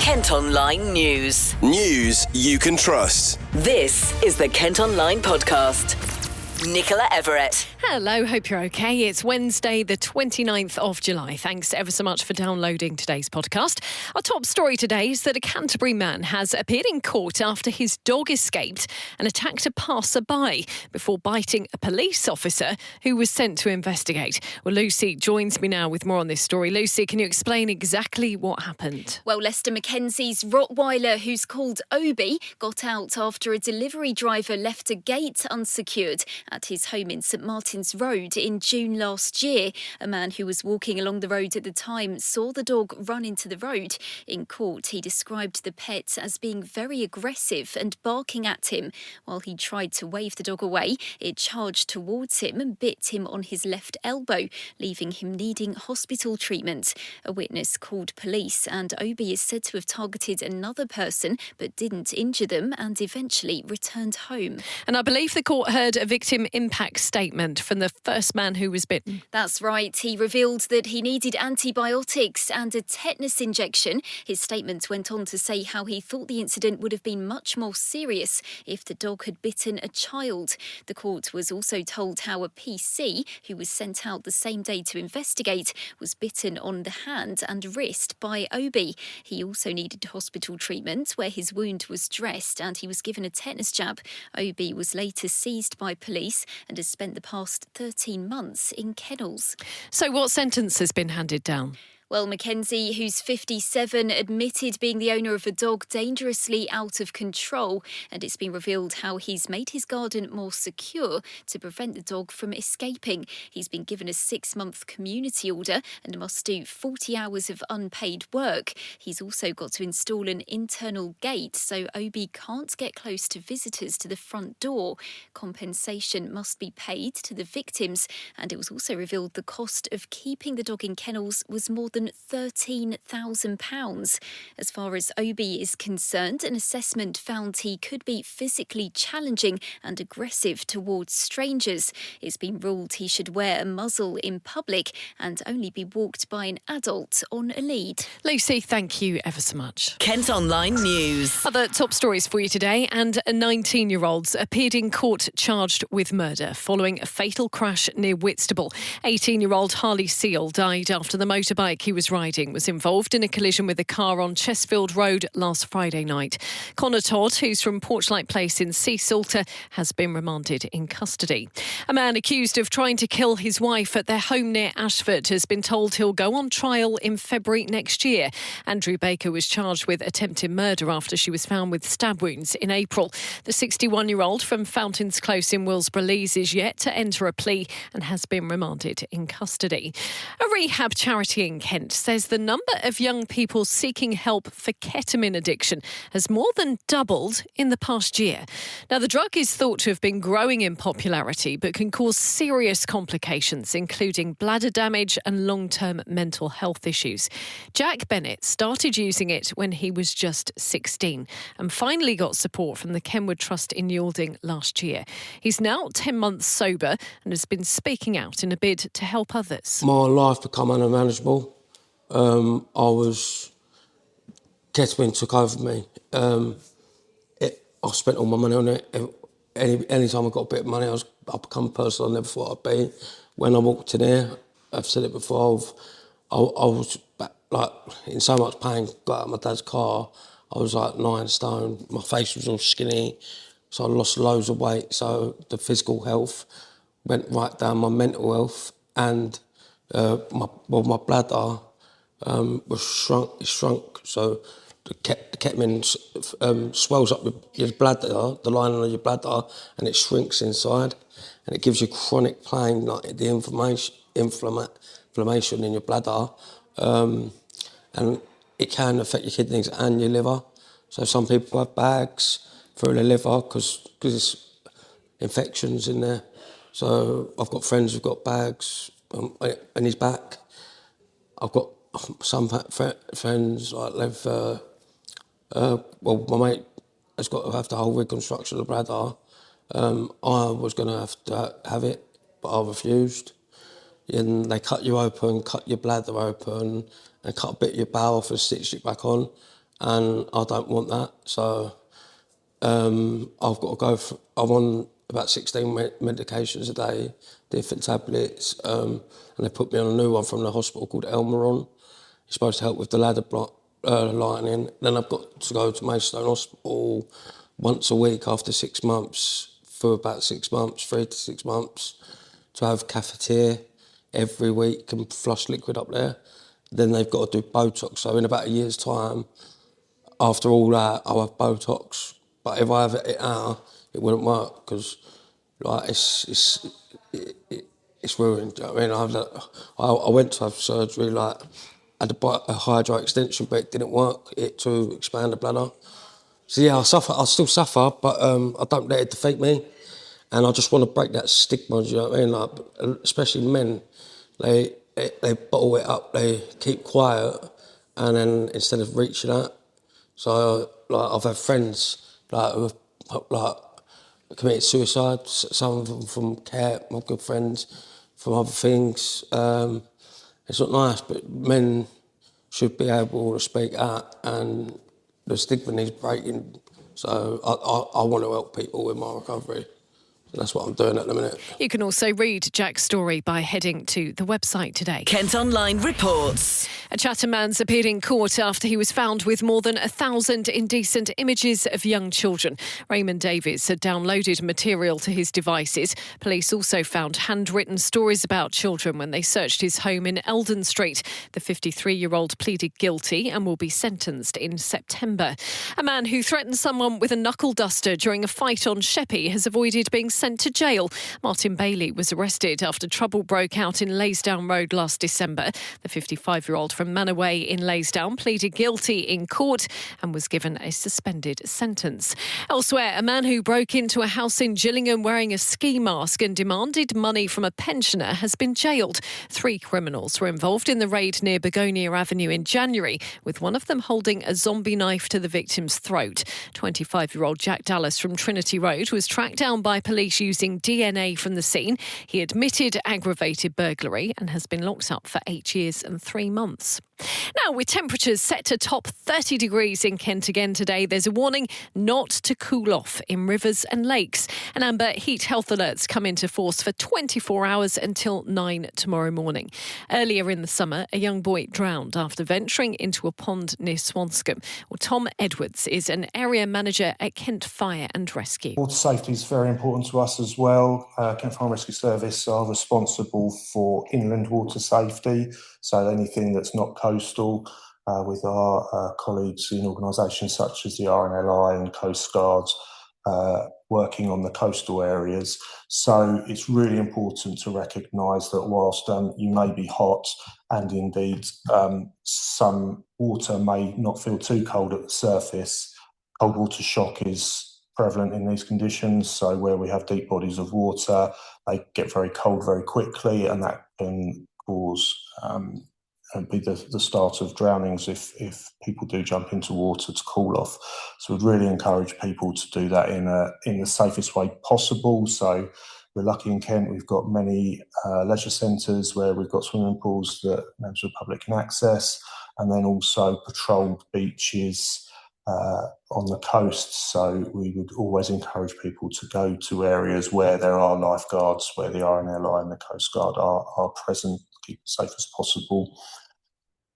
Kent Online News. News you can trust. This is the Kent Online Podcast. Nicola Everett. Hello, hope you're okay. It's Wednesday, the 29th of July. Thanks ever so much for downloading today's podcast. Our top story today is that a Canterbury man has appeared in court after his dog escaped and attacked a passerby before biting a police officer who was sent to investigate. Well, Lucy joins me now with more on this story. Lucy, can you explain exactly what happened? Well, Lester Mackenzie's Rottweiler, who's called Obi, got out after a delivery driver left a gate unsecured at his home in St Martin's Road in June last year. A man who was walking along the road at the time saw the dog run into the road. In court, he described the pet as being very aggressive and barking at him. While he tried to wave the dog away, it charged towards him and bit him on his left elbow, leaving him needing hospital treatment. A witness called police, and Obi is said to have targeted another person but didn't injure them and eventually returned home. And I believe the court heard a victim impact statement from the first man who was bitten. That's right. He revealed that he needed antibiotics and a tetanus injection. His statement went on to say how he thought the incident would have been much more serious if the dog had bitten a child. The court was also told how a PC, who was sent out the same day to investigate, was bitten on the hand and wrist by Obi. He also needed hospital treatment where his wound was dressed and he was given a tetanus jab. Obi was later seized by police and has spent the past 13 months in kennels. So what sentence has been handed down? Well, Mackenzie, who's 57, admitted being the owner of a dog dangerously out of control, and it's been revealed how he's made his garden more secure to prevent the dog from escaping. He's been given a 6-month community order and must do 40 hours of unpaid work. He's also got to install an internal gate so Obi can't get close to visitors to the front door. Compensation must be paid to the victims, and it was also revealed the cost of keeping the dog in kennels was more than £13,000. As far as Obi is concerned, an assessment found he could be physically challenging and aggressive towards strangers. It's been ruled he should wear a muzzle in public and only be walked by an adult on a lead. Lucy, thank you ever so much. Kent Online News. Other top stories for you today, and a 19-year-old appeared in court charged with murder following a fatal crash near Whitstable. 18-year-old Harley Seal died after the motorbike he was riding was involved in a collision with a car on Chesfield Road last Friday night. Connor Todd, who's from Porchlight Place in Sea Salter, has been remanded in custody. A man accused of trying to kill his wife at their home near Ashford has been told he'll go on trial in February next year. Andrew Baker was charged with attempted murder after she was found with stab wounds in April. The 61-year-old from Fountains Close in Willsborough Lees is yet to enter a plea and has been remanded in custody. A rehab charity in Kent says the number of young people seeking help for ketamine addiction has more than doubled in the past year. Now, the drug is thought to have been growing in popularity but can cause serious complications, including bladder damage and long-term mental health issues. Jack Bennett started using it when he was just 16 and finally got support from the Kenwood Trust in Yalding last year. He's now 10 months sober and has been speaking out in a bid to help others. My life became unmanageable. Ketamine took over me. I spent all my money on it. Any time I got a bit of money, I become a person I never thought I'd be. When I walked in here, I've said it before, I was like in so much pain. Got out of my dad's car, I was like 9 stone. My face was all skinny, so I lost loads of weight. So the physical health went right down. My mental health and my bladder. Was shrunk, so the ketamine swells up your bladder, the lining of your bladder, and it shrinks inside, and it gives you chronic pain, like the inflammation in your bladder, and it can affect your kidneys and your liver. So some people have bags through their liver because it's infections in there. So I've got friends who've got bags in his back. I've got some friends, like they've, my mate has got to have the whole reconstruction of the bladder. I was going to have it, but I refused. And they cut you open, cut your bladder open, and cut a bit of your bowel off and stitched it back on. and I don't want that. So I've got to go for, I'm on about 16 medications a day, different tablets, and they put me on a new one from the hospital called Elmeron. It's supposed to help with the ladder lining. Then I've got to go to Maidstone Hospital once a week after 6 months, for about 6 months, 3 to 6 months, to have catheter every week and flush liquid up there. Then they've got to do Botox. So in about a year's time, after all that, I'll have Botox. But if I have it out, it wouldn't work because like it's ruined. Do you know what I mean? I went to have surgery, like had a hydro extension, but it didn't work. To expand the bladder. So yeah, I suffer. I still suffer, but I don't let it defeat me. And I just want to break that stigma. Do you know what I mean? Like, especially men, they bottle it up. They keep quiet, and then instead of reaching out. So like I've had friends like who have like committed suicide. Some of them from care, my good friends, from other things. It's not nice, but men should be able to speak out, and the stigma needs breaking. So I want to help people with my recovery. That's what I'm doing at the minute. You can also read Jack's story by heading to the website today. Kent Online reports. A Chatham man's appeared in court after he was found with more than 1,000 indecent images of young children. Raymond Davies had downloaded material to his devices. Police also found handwritten stories about children when they searched his home in Eldon Street. The 53-year-old pleaded guilty and will be sentenced in September. A man who threatened someone with a knuckle duster during a fight on Sheppey has avoided being sent to jail. Martin Bailey was arrested after trouble broke out in Laysdown Road last December. The 55-year-old from Manaway in Laysdown pleaded guilty in court and was given a suspended sentence. Elsewhere, a man who broke into a house in Gillingham wearing a ski mask and demanded money from a pensioner has been jailed. 3 criminals were involved in the raid near Begonia Avenue in January, with one of them holding a zombie knife to the victim's throat. 25-year-old Jack Dallas from Trinity Road was tracked down by police using DNA from the scene. He admitted aggravated burglary and has been locked up for 8 years and 3 months. Now, with temperatures set to top 30 degrees in Kent again today, there's a warning not to cool off in rivers and lakes. And amber heat health alerts come into force for 24 hours until 9 tomorrow morning. Earlier in the summer, a young boy drowned after venturing into a pond near Swanscombe. Well, Tom Edwards is an area manager at Kent Fire and Rescue. Water safety is very important to us as well. Kent Fire and Rescue Service are responsible for inland water safety, so anything that's not coastal, with our colleagues in organisations such as the RNLI and Coast Guards working on the coastal areas. So it's really important to recognise that whilst you may be hot and indeed some water may not feel too cold at the surface, cold water shock is prevalent in these conditions. So where we have deep bodies of water, they get very cold very quickly, and that can cause and be the start of drownings if people do jump into water to cool off. So we'd really encourage people to do that in the safest way possible. So we're lucky in Kent, we've got many leisure centres where we've got swimming pools that members of the public can access, and then also patrolled beaches on the coast. So we would always encourage people to go to areas where there are lifeguards, where the RNLI and the Coast Guard are present, to keep it safe as possible.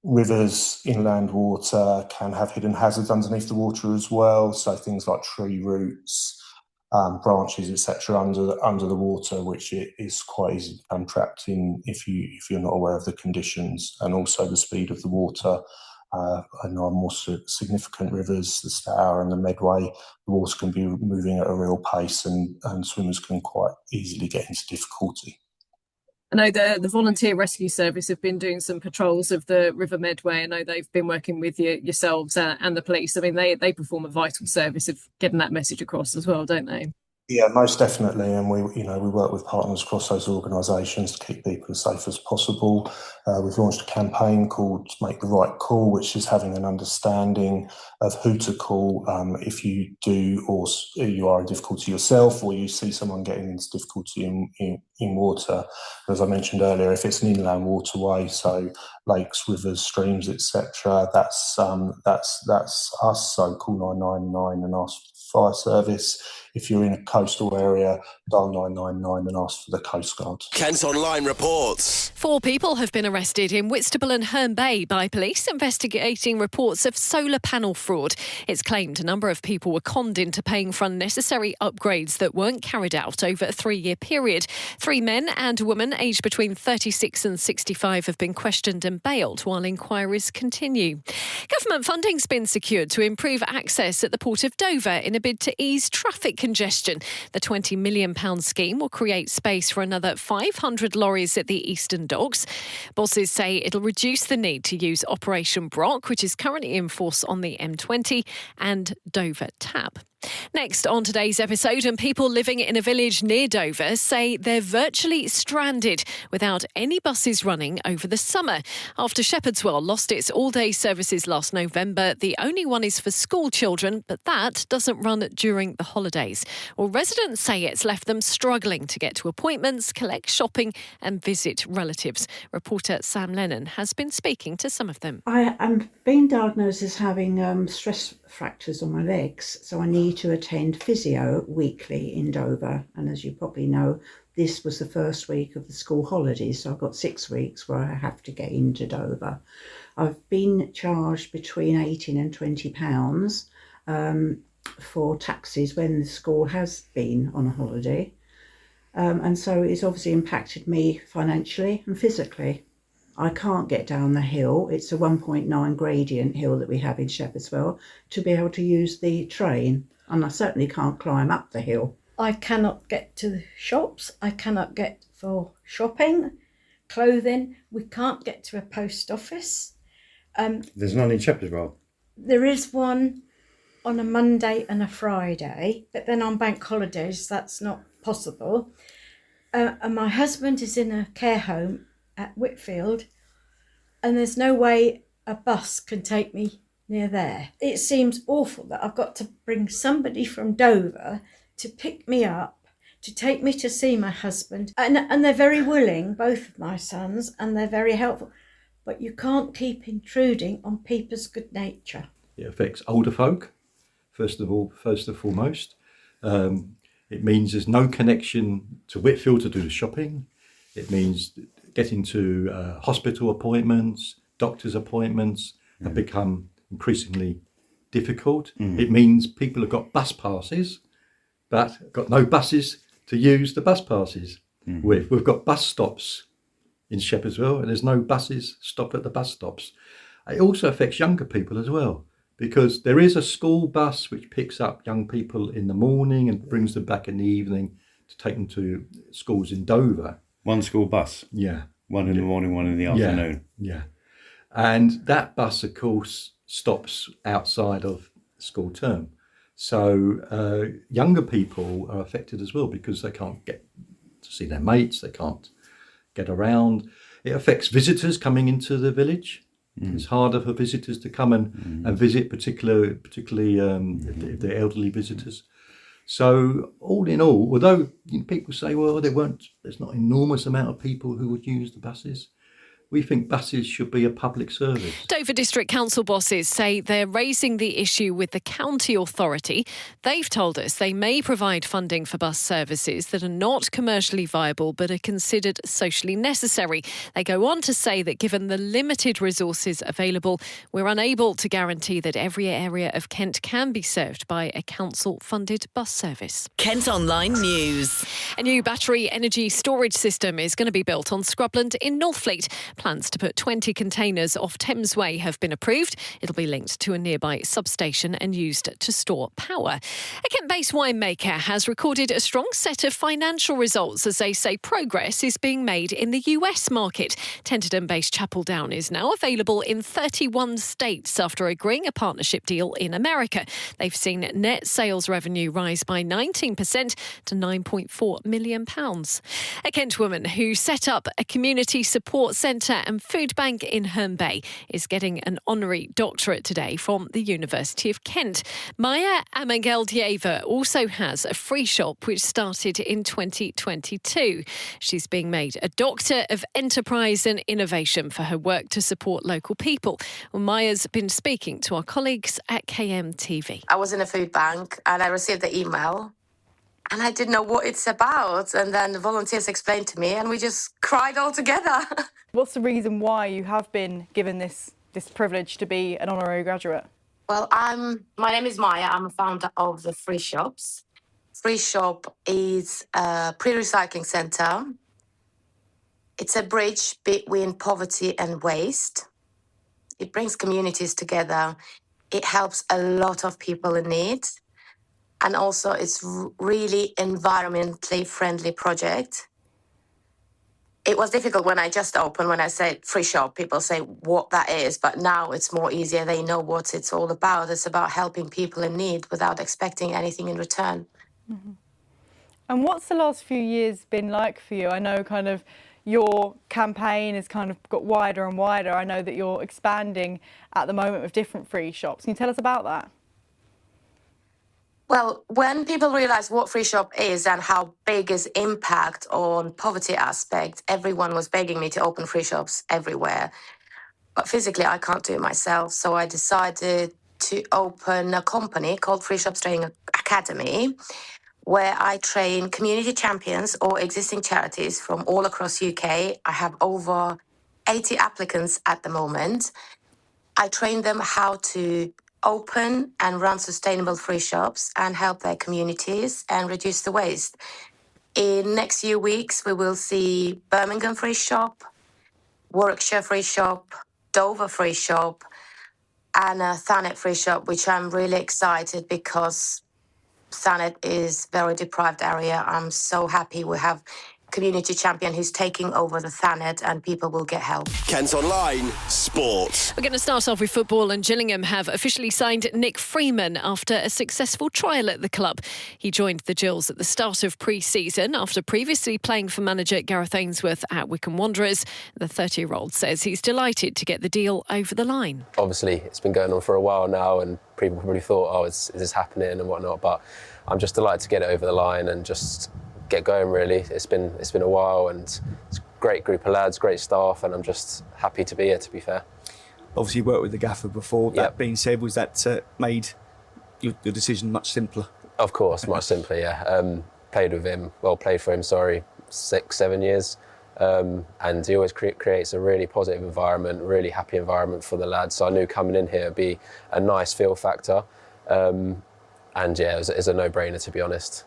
Rivers, inland water can have hidden hazards underneath the water as well. So things like tree roots, branches, etc., under the water, which is quite easy to become trapped in if you're not aware of the conditions, and also the speed of the water. And our more significant rivers, the Stour and the Medway, the water can be moving at a real pace, and swimmers can quite easily get into difficulty. I know the Volunteer Rescue Service have been doing some patrols of the River Medway. I know they've been working with yourselves and the police. I mean, they perform a vital service of getting that message across as well, don't they? Yeah, most definitely, and we work with partners across those organisations to keep people as safe as possible. We've launched a campaign called "Make the Right Call," which is having an understanding of who to call if you do or you are in difficulty yourself, or you see someone getting into difficulty in water. As I mentioned earlier, if it's an inland waterway, so lakes, rivers, streams, etc., that's us. So call 999 and ask for the fire service. If you're in a coastal area, dial 999 and ask for the Coast Guard. Kent Online reports. 4 people have been arrested in Whitstable and Herne Bay by police investigating reports of solar panel fraud. It's claimed a number of people were conned into paying for unnecessary upgrades that weren't carried out over a 3-year period. 3 men and a woman aged between 36 and 65 have been questioned and bailed while inquiries continue. Government funding's been secured to improve access at the Port of Dover in a bid to ease traffic congestion. The £20 million scheme will create space for another 500 lorries at the Eastern Docks. Bosses say it'll reduce the need to use Operation Brock, which is currently in force on the M20 and Dover Tap. Next on today's episode, and people living in a village near Dover say they're virtually stranded without any buses running over the summer. After Shepherdswell lost its all-day services last November, the only one is for school children, but that doesn't run during the holidays. Well, residents say it's left them struggling to get to appointments, collect shopping and visit relatives. Reporter Sam Lennon has been speaking to some of them. I am being diagnosed as having stress fractures on my legs, so I need to attend physio weekly in Dover. And as you probably know, this was the first week of the school holidays, so I've got 6 weeks where I have to get into Dover. I've been charged between £18 and £20 for taxis when the school has been on a holiday. And so it's obviously impacted me financially and physically. I can't get down the hill. It's a 1.9 gradient hill that we have in Shepherdswell to be able to use the train. And I certainly can't climb up the hill. I cannot get to the shops. I cannot get for shopping, clothing. We can't get to a post office. There's none in Shepherdswell? There is one on a Monday and a Friday, but then on bank holidays that's not possible. And my husband is in a care home at Whitfield, and there's no way a bus can take me near there. It seems awful that I've got to bring somebody from Dover to pick me up, to take me to see my husband. And they're very willing, both of my sons, and they're very helpful. But you can't keep intruding on people's good nature. It affects older folk, first and foremost. It means there's no connection to Whitfield to do the shopping. It means getting to hospital appointments, doctor's appointments have become increasingly difficult. It means people have got bus passes, but got no buses to use the bus passes with. We've got bus stops in Shepherdswell, and there's no buses stop at the bus stops. It also affects younger people as well, because there is a school bus which picks up young people in the morning and brings them back in the evening to take them to schools in Dover. One school bus? Yeah. One in the morning, one in the afternoon? Yeah. And that bus, of course, stops outside of school term. So younger people are affected as well because they can't get to see their mates, they can't get around. It affects visitors coming into the village. It's harder for visitors to come and visit, particularly if they're elderly visitors. So all in all, although people say, well, there's not an enormous amount of people who would use the buses, we think buses should be a public service. Dover District Council bosses say they're raising the issue with the county authority. They've told us they may provide funding for bus services that are not commercially viable but are considered socially necessary. They go on to say that given the limited resources available, we're unable to guarantee that every area of Kent can be served by a council-funded bus service. Kent Online News. A new battery energy storage system is going to be built on Scrubland in Northfleet. Plans to put 20 containers off Thames Way have been approved. It'll be linked to a nearby substation and used to store power. A Kent-based winemaker has recorded a strong set of financial results as they say progress is being made in the US market. Tenterden-based Chapel Down is now available in 31 states after agreeing a partnership deal in America. They've seen net sales revenue rise by 19% to £9.4 million. A Kent woman who set up a community support centre and food bank in Herne Bay is getting an honorary doctorate today from the University of Kent. Maya Amangeldiyeva also has a free shop which started in 2022. She's being made a Doctor of Enterprise and Innovation for her work to support local people. Well, Maya's been speaking to our colleagues at KMTV. I was in a food bank and I received the email and I didn't know what it's about. And then the volunteers explained to me and we just cried all together. What's the reason why you have been given this privilege to be an honorary graduate? Well, my name is Maya. I'm a founder of the Free Shops. Free Shop is a pre-recycling centre. It's a bridge between poverty and waste. It brings communities together. It helps a lot of people in need. And also it's really environmentally friendly project. It was difficult when I just opened, when I said free shop, people say what that is, but now it's more easier. They know what it's all about. It's about helping people in need without expecting anything in return. Mm-hmm. And what's the last few years been like for you? I know kind of your campaign has kind of got wider and wider. I know that you're expanding at the moment with different free shops. Can you tell us about that? Well, when people realise what Free Shop is and how big its impact on poverty aspect, everyone was begging me to open free shops everywhere. But physically, I can't do it myself. So I decided to open a company called Free Shops Training Academy, where I train community champions or existing charities from all across UK. I have over 80 applicants at the moment. I train them how to open and run sustainable free shops and help their communities and reduce the waste. In next few weeks, we will see Birmingham Free Shop, Warwickshire Free Shop, Dover Free Shop, and a Thanet Free Shop, which I'm really excited because Thanet is a very deprived area. I'm so happy we have community champion who's taking over the Thanet and people will get help. Kent Online Sport. We're going to start off with football, and Gillingham have officially signed Nick Freeman after a successful trial at the club. He joined the Gills at the start of pre-season after previously playing for manager Gareth Ainsworth at Wycombe Wanderers. The 30-year-old says he's delighted to get the deal over the line. Obviously, it's been going on for a while now and people probably thought, oh, is this happening and whatnot, but I'm just delighted to get it over the line and just get going, really. It's been a while and it's a great group of lads, great staff, and I'm just happy to be here, to be fair. Obviously you worked with the gaffer before. That being said, was that made your decision much simpler? Of course, much simpler, yeah. Played for him, 6-7 years. And he always creates a really positive environment, really happy environment for the lads. So I knew coming in here would be a nice feel factor. And yeah, it was a no-brainer, to be honest.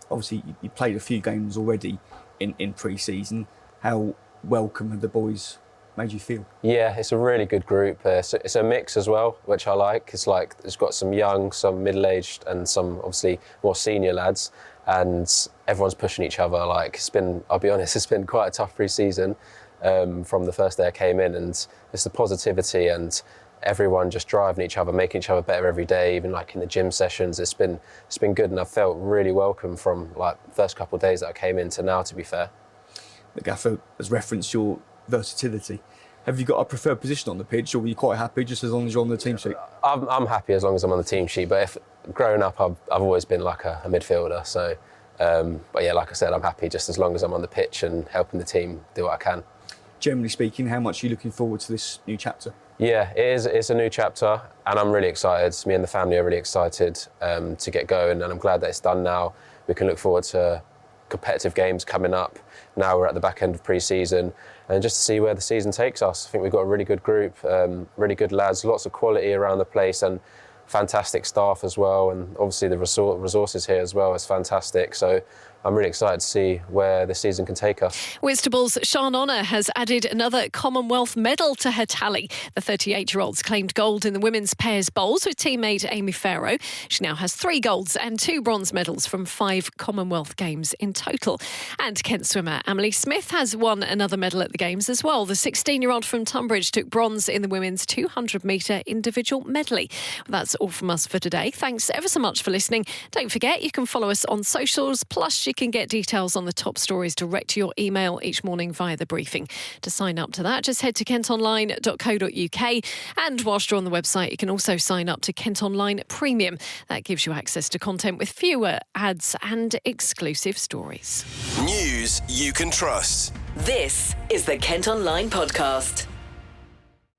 Obviously, you played a few games already in pre-season. How welcome have the boys made you feel? Yeah, it's a really good group. It's a mix as well, which I like. It's got some young, some middle-aged, and some obviously more senior lads. And everyone's pushing each other. I'll be honest, it's been quite a tough pre-season from the first day I came in, and it's the positivity and everyone just driving each other, making each other better every day, even in the gym sessions. It's been good, and I felt really welcome from the first couple of days that I came in to now, to be fair. The gaffer has referenced your versatility. Have you got a preferred position on the pitch, or were you quite happy just as long as you're on the team sheet? I'm happy as long as I'm on the team sheet, but if growing up I've always been a midfielder, so but yeah, like I said, I'm happy just as long as I'm on the pitch and helping the team do what I can. Generally speaking, how much are you looking forward to this new chapter? Yeah, it's a new chapter and I'm really excited. Me and the family are really excited to get going, and I'm glad that it's done now. We can look forward to competitive games coming up. Now we're at the back end of pre-season, and just to see where the season takes us. I think we've got a really good group, really good lads, lots of quality around the place, and fantastic staff as well, and obviously the resources here as well is fantastic. So I'm really excited to see where the season can take us. Whitstable's Sian Honour has added another Commonwealth medal to her tally. The 38-year-old's claimed gold in the women's pairs bowls with teammate Amy Farrow. She now has 3 golds and 2 bronze medals from 5 Commonwealth Games in total. And Kent swimmer Emily Smith has won another medal at the Games as well. The 16-year-old from Tunbridge took bronze in the women's 200-metre individual medley. Well, that's all from us for today. Thanks ever so much for listening. Don't forget, you can follow us on socials, plus you can get details on the top stories direct to your email each morning via the briefing. To sign up to that, just head to kentonline.co.uk, and whilst you're on the website, you can also sign up to Kent Online Premium. That gives you access to content with fewer ads and exclusive stories. News you can trust. This is the Kent Online Podcast.